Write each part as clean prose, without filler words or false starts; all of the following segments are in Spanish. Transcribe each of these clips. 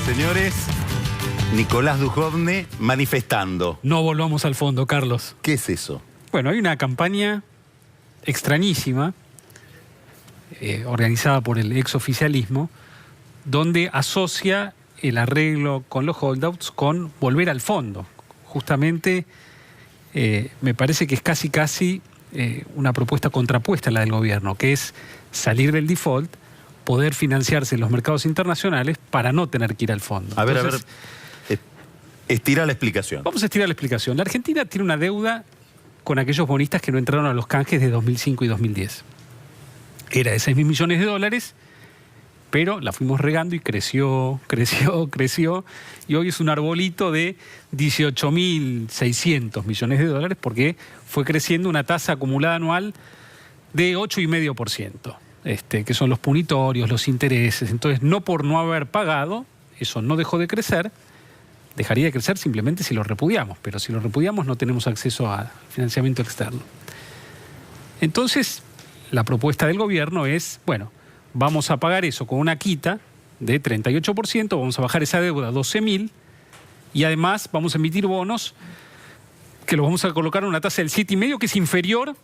Señores, Nicolás Dujovne manifestando. No volvamos al fondo, Carlos. ¿Qué es eso? Bueno, hay una campaña extrañísima, organizada por el exoficialismo, donde asocia el arreglo con los holdouts con volver al fondo. Justamente me parece que es casi una propuesta contrapuesta a la del gobierno, que es salir del default, poder financiarse en los mercados internacionales para no tener que ir al fondo. Entonces, estira la explicación. Vamos a estirar la explicación. La Argentina tiene una deuda con aquellos bonistas que no entraron a los canjes de 2005 y 2010. Era de 6.000 millones de dólares, pero la fuimos regando y creció, y hoy es un arbolito de 18.600 millones de dólares porque fue creciendo una tasa acumulada anual de 8,5%, que son los punitorios, los intereses. Entonces, no por no haber pagado, eso no dejó de crecer. Dejaría de crecer simplemente si lo repudiamos, pero si lo repudiamos no tenemos acceso a financiamiento externo. Entonces, la propuesta del gobierno es, bueno, vamos a pagar eso con una quita de 38%, vamos a bajar esa deuda a 12.000 y además vamos a emitir bonos que los vamos a colocar en una tasa del 7,5%, que es inferior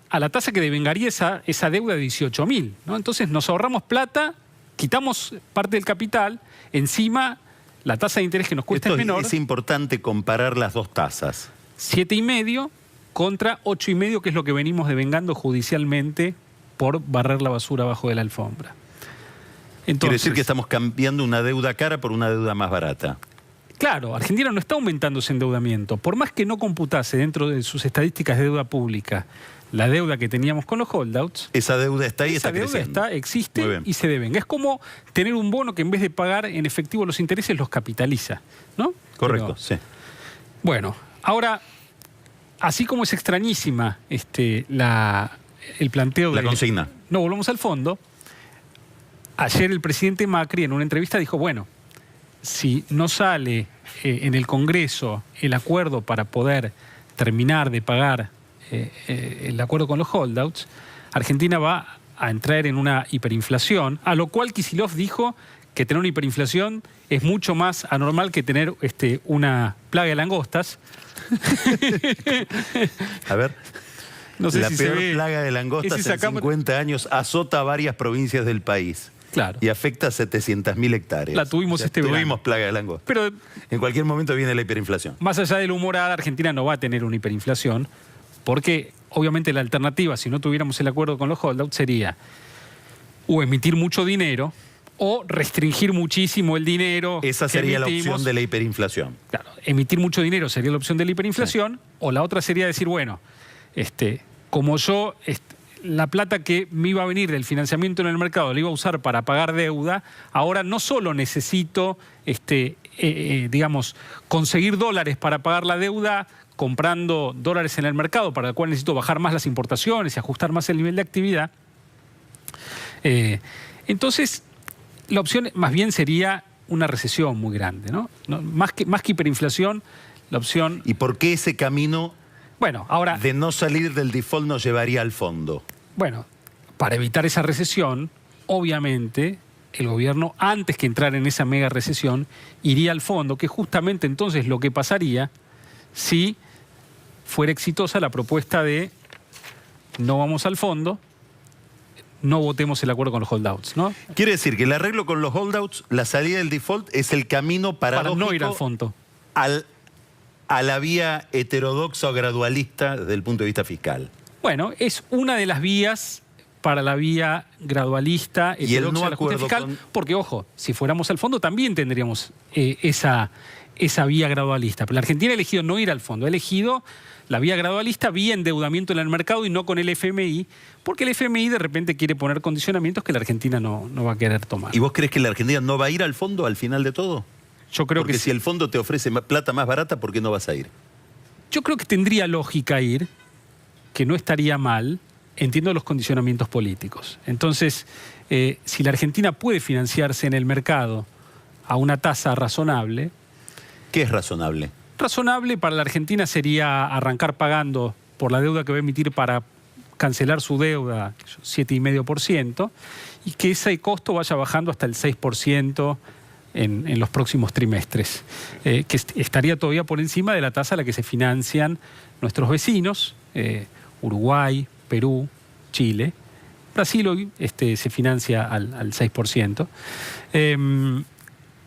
a la tasa que devengaría esa deuda de 18.000, ¿no? Entonces nos ahorramos plata, quitamos parte del capital, encima la tasa de interés que nos cuesta es menor. Es importante comparar las dos tasas. 7,5 contra 8,5, que es lo que venimos devengando judicialmente por barrer la basura abajo de la alfombra. Entonces, quiere decir que estamos cambiando una deuda cara por una deuda más barata. Claro, Argentina no está aumentando ese endeudamiento. Por más que no computase dentro de sus estadísticas de deuda pública la deuda que teníamos con los holdouts, esa deuda está ahí, está creciendo. Esa deuda existe y se devenga. Es como tener un bono que en vez de pagar en efectivo los intereses los capitaliza, ¿no? Correcto, sí. Bueno, ahora, así como es extrañísima el planteo de... La consigna. No volvamos al fondo. Ayer el presidente Macri en una entrevista dijo, bueno, si no sale en el Congreso el acuerdo para poder terminar de pagar el acuerdo con los holdouts, Argentina va a entrar en una hiperinflación, a lo cual Kicillof dijo que tener una hiperinflación es mucho más anormal que tener una plaga de langostas. A ver, no sé la si peor se ve, plaga de langostas en 50 años azota varias provincias del país. Claro. Y afecta a 700.000 hectáreas. La tuvimos verano. Tuvimos plaga de langosta. Pero en cualquier momento viene la hiperinflación. Más allá del humorada, Argentina no va a tener una hiperinflación, porque obviamente la alternativa, si no tuviéramos el acuerdo con los holdouts, sería o emitir mucho dinero o restringir muchísimo el dinero. Esa sería la opción de la hiperinflación. Claro, emitir mucho dinero sería la opción de la hiperinflación, sí. O la otra sería decir, bueno, como yo la plata que me iba a venir del financiamiento en el mercado la iba a usar para pagar deuda, ahora no solo necesito, digamos, conseguir dólares para pagar la deuda comprando dólares en el mercado, para el cual necesito bajar más las importaciones y ajustar más el nivel de actividad. Entonces, la opción más bien sería una recesión muy grande, ¿no? Más que hiperinflación, la opción... ¿Y por qué ese camino de no salir del default nos llevaría al fondo? Bueno, para evitar esa recesión, obviamente, el gobierno, antes que entrar en esa mega recesión, iría al fondo, que justamente entonces lo que pasaría si fuera exitosa la propuesta de no vamos al fondo, no votemos el acuerdo con los holdouts, ¿no? Quiere decir que el arreglo con los holdouts, la salida del default, es el camino para no ir al fondo. A la vía heterodoxa o gradualista desde el punto de vista fiscal. Bueno, es una de las vías para la vía gradualista, heterodoxa de la justicia fiscal, porque, ojo, si fuéramos al fondo también tendríamos esa vía gradualista. Pero la Argentina ha elegido no ir al fondo, ha elegido la vía gradualista vía endeudamiento en el mercado y no con el FMI, porque el FMI de repente quiere poner condicionamientos que la Argentina no va a querer tomar. ¿Y vos crees que la Argentina no va a ir al fondo al final de todo? Yo creo porque que si el fondo te ofrece plata más barata, ¿por qué no vas a ir? Yo creo que tendría lógica ir, que no estaría mal, entiendo los condicionamientos políticos. Entonces, si la Argentina puede financiarse en el mercado a una tasa razonable... ¿Qué es razonable? Razonable para la Argentina sería arrancar pagando por la deuda que va a emitir para cancelar su deuda, 7,5%, y que ese costo vaya bajando hasta el 6%, en los próximos trimestres, que estaría todavía por encima de la tasa a la que se financian nuestros vecinos, Uruguay, Perú, Chile. Brasil hoy se financia al 6%.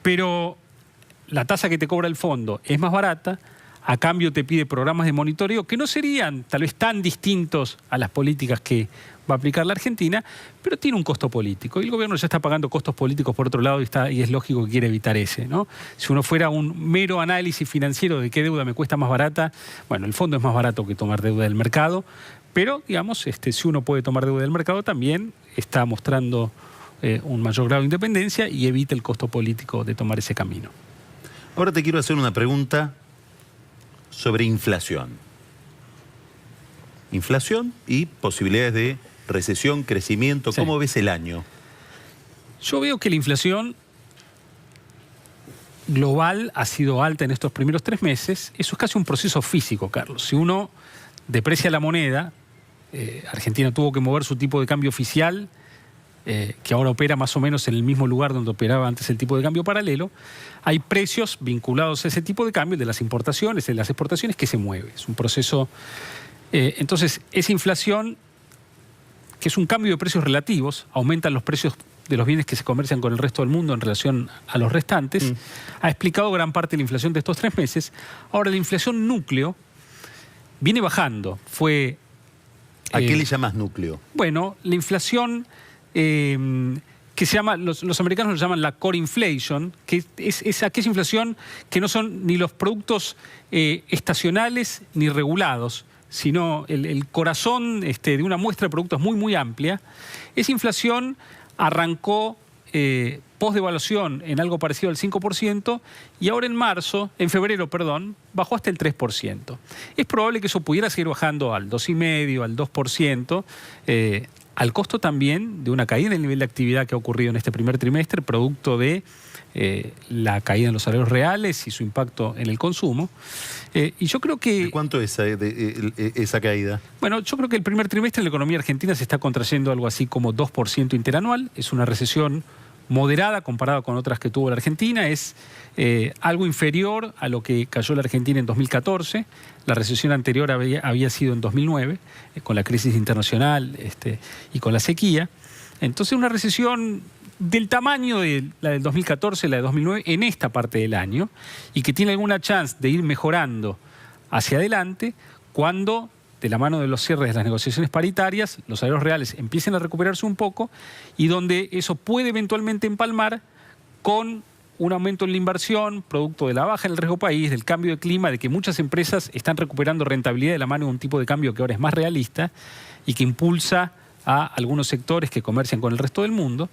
Pero la tasa que te cobra el fondo es más barata, a cambio te pide programas de monitoreo que no serían tal vez tan distintos a las políticas que va a aplicar la Argentina, pero tiene un costo político. Y el gobierno ya está pagando costos políticos por otro lado y es lógico que quiere evitar ese, ¿no? Si uno fuera un mero análisis financiero de qué deuda me cuesta más barata, bueno, el fondo es más barato que tomar deuda del mercado, pero, digamos, si uno puede tomar deuda del mercado también está mostrando un mayor grado de independencia y evita el costo político de tomar ese camino. Ahora te quiero hacer una pregunta sobre inflación. Inflación y posibilidades de recesión, crecimiento. Sí. ¿Cómo ves el año? Yo veo que la inflación global ha sido alta en estos primeros 3 meses. Eso es casi un proceso físico, Carlos. Si uno deprecia la moneda, Argentina tuvo que mover su tipo de cambio oficial, que ahora opera más o menos en el mismo lugar donde operaba antes el tipo de cambio paralelo. Hay precios vinculados a ese tipo de cambio de las importaciones, de las exportaciones, que se mueve. Es un proceso. Entonces, esa inflación, que es un cambio de precios relativos, aumentan los precios de los bienes que se comercian con el resto del mundo en relación a los restantes, ha explicado gran parte de la inflación de estos 3 meses. Ahora, la inflación núcleo viene bajando. ¿A qué le llamas núcleo? Bueno, la inflación que se llama, los americanos lo llaman la core inflation, que es aquella inflación que no son ni los productos estacionales ni regulados, sino el corazón de una muestra de productos muy, muy amplia. Esa inflación arrancó post-devaluación en algo parecido al 5% y ahora en febrero, bajó hasta el 3%. Es probable que eso pudiera seguir bajando al 2,5%, al 2%, al costo también de una caída en el nivel de actividad que ha ocurrido en este primer trimestre, producto de la caída en los salarios reales y su impacto en el consumo. Y yo creo que... ¿De cuánto es esa caída? Bueno, yo creo que el primer trimestre en la economía argentina se está contrayendo algo así como 2% interanual. Es una recesión moderada comparada con otras que tuvo la Argentina. Es algo inferior a lo que cayó la Argentina en 2014. La recesión anterior había sido en 2009, con la crisis internacional y con la sequía. Entonces, una recesión del tamaño de la del 2014, la de 2009, en esta parte del año, y que tiene alguna chance de ir mejorando hacia adelante cuando, de la mano de los cierres de las negociaciones paritarias, los salarios reales empiecen a recuperarse un poco y donde eso puede eventualmente empalmar con un aumento en la inversión, producto de la baja en el riesgo país, del cambio de clima, de que muchas empresas están recuperando rentabilidad de la mano de un tipo de cambio que ahora es más realista y que impulsa a algunos sectores que comercian con el resto del mundo.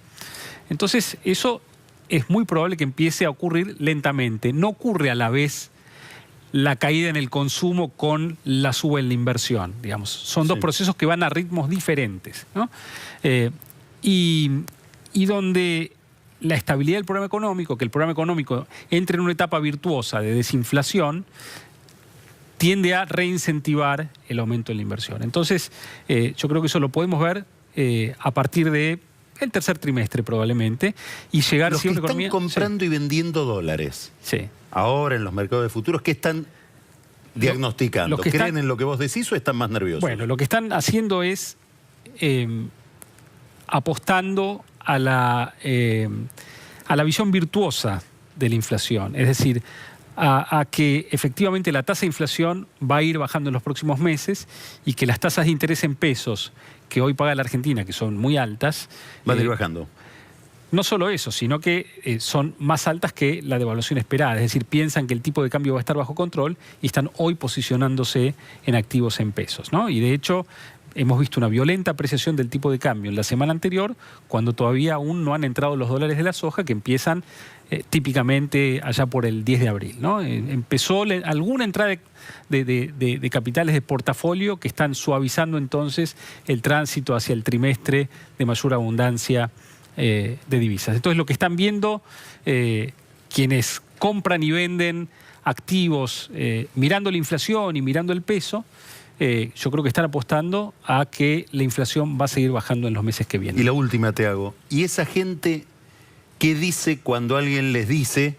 Entonces, eso es muy probable que empiece a ocurrir lentamente. No ocurre a la vez la caída en el consumo con la suba en la inversión, digamos. Son dos procesos que van a ritmos diferentes, ¿no? Y donde la estabilidad del programa económico, que el programa económico entre en una etapa virtuosa de desinflación, tiende a reincentivar el aumento en la inversión. Entonces, yo creo que eso lo podemos ver a partir de el tercer trimestre probablemente, y llegar los que están comprando y vendiendo dólares. Sí. Ahora en los mercados de futuros, ¿qué están diagnosticando? ¿Creen en lo que vos decís o están más nerviosos? Bueno, lo que están haciendo es apostando a la visión virtuosa de la inflación. Es decir, a que efectivamente la tasa de inflación va a ir bajando en los próximos meses y que las tasas de interés en pesos que hoy paga la Argentina, que son muy altas, van a ir bajando. No solo eso, sino que son más altas que la devaluación esperada. Es decir, piensan que el tipo de cambio va a estar bajo control y están hoy posicionándose en activos en pesos, ¿no? Y de hecho, hemos visto una violenta apreciación del tipo de cambio en la semana anterior, cuando todavía aún no han entrado los dólares de la soja, que empiezan típicamente allá por el 10 de abril, ¿no? Empezó alguna entrada de capitales de portafolio que están suavizando entonces el tránsito hacia el trimestre de mayor abundancia de divisas. Entonces, lo que están viendo quienes compran y venden activos mirando la inflación y mirando el peso, yo creo que están apostando a que la inflación va a seguir bajando en los meses que vienen. Y la última te hago. ¿Y esa gente ¿qué dice cuando alguien les dice: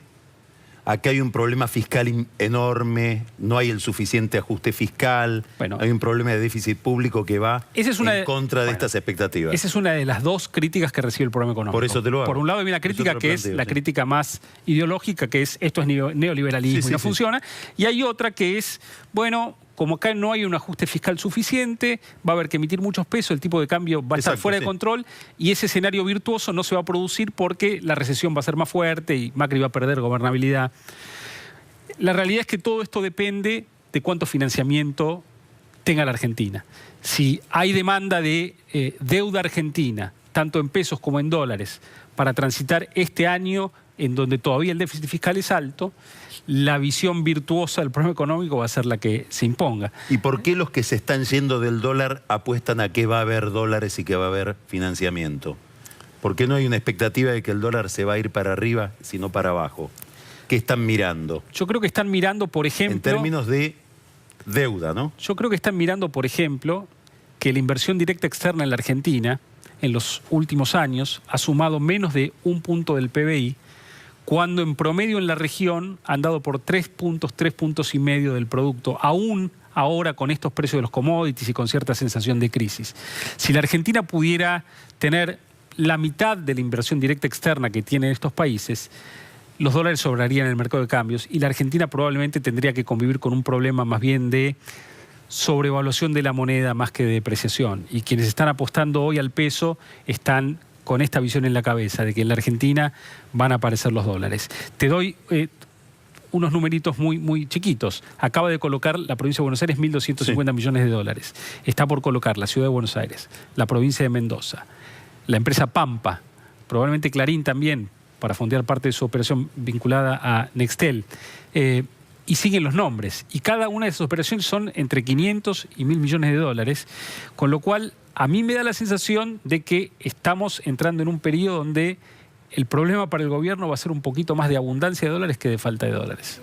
acá hay un problema fiscal enorme, no hay el suficiente ajuste fiscal, bueno, hay un problema de déficit público que va en contra de estas expectativas? Esa es una de las dos críticas que recibe el programa económico. Por eso te lo hago. Por un lado hay una crítica que es la crítica más ideológica, que es esto es neoliberalismo y no funciona. Y hay otra que es, bueno, como acá no hay un ajuste fiscal suficiente, va a haber que emitir muchos pesos, el tipo de cambio va a estar fuera de control y ese escenario virtuoso no se va a producir porque la recesión va a ser más fuerte y Macri va a perder gobernabilidad. La realidad es que todo esto depende de cuánto financiamiento tenga la Argentina. Si hay demanda de deuda argentina, tanto en pesos como en dólares, para transitar este año en donde todavía el déficit fiscal es alto, la visión virtuosa del programa económico va a ser la que se imponga. ¿Y por qué los que se están yendo del dólar apuestan a que va a haber dólares y que va a haber financiamiento? ¿Por qué no hay una expectativa de que el dólar se va a ir para arriba, sino para abajo? ¿Qué están mirando? Yo creo que están mirando, por ejemplo... En términos de deuda, ¿no? Yo creo que están mirando, por ejemplo, que la inversión directa externa en la Argentina, en los últimos años, ha sumado menos de 1 punto del PBI, cuando en promedio en la región han dado por 3 puntos y medio del producto, aún ahora con estos precios de los commodities y con cierta sensación de crisis. Si la Argentina pudiera tener la mitad de la inversión directa externa que tienen estos países, los dólares sobrarían en el mercado de cambios y la Argentina probablemente tendría que convivir con un problema más bien de sobrevaluación de la moneda más que de depreciación. Y quienes están apostando hoy al peso están con esta visión en la cabeza de que en la Argentina van a aparecer los dólares. Te doy unos numeritos muy chiquitos. Acaba de colocar la provincia de Buenos Aires 1.250 millones de dólares. Está por colocar la ciudad de Buenos Aires, la provincia de Mendoza, la empresa Pampa, probablemente Clarín también, para fondear parte de su operación vinculada a Nextel. Y siguen los nombres. Y cada una de esas operaciones son entre 500 y 1.000 millones de dólares, con lo cual a mí me da la sensación de que estamos entrando en un periodo donde el problema para el gobierno va a ser un poquito más de abundancia de dólares que de falta de dólares.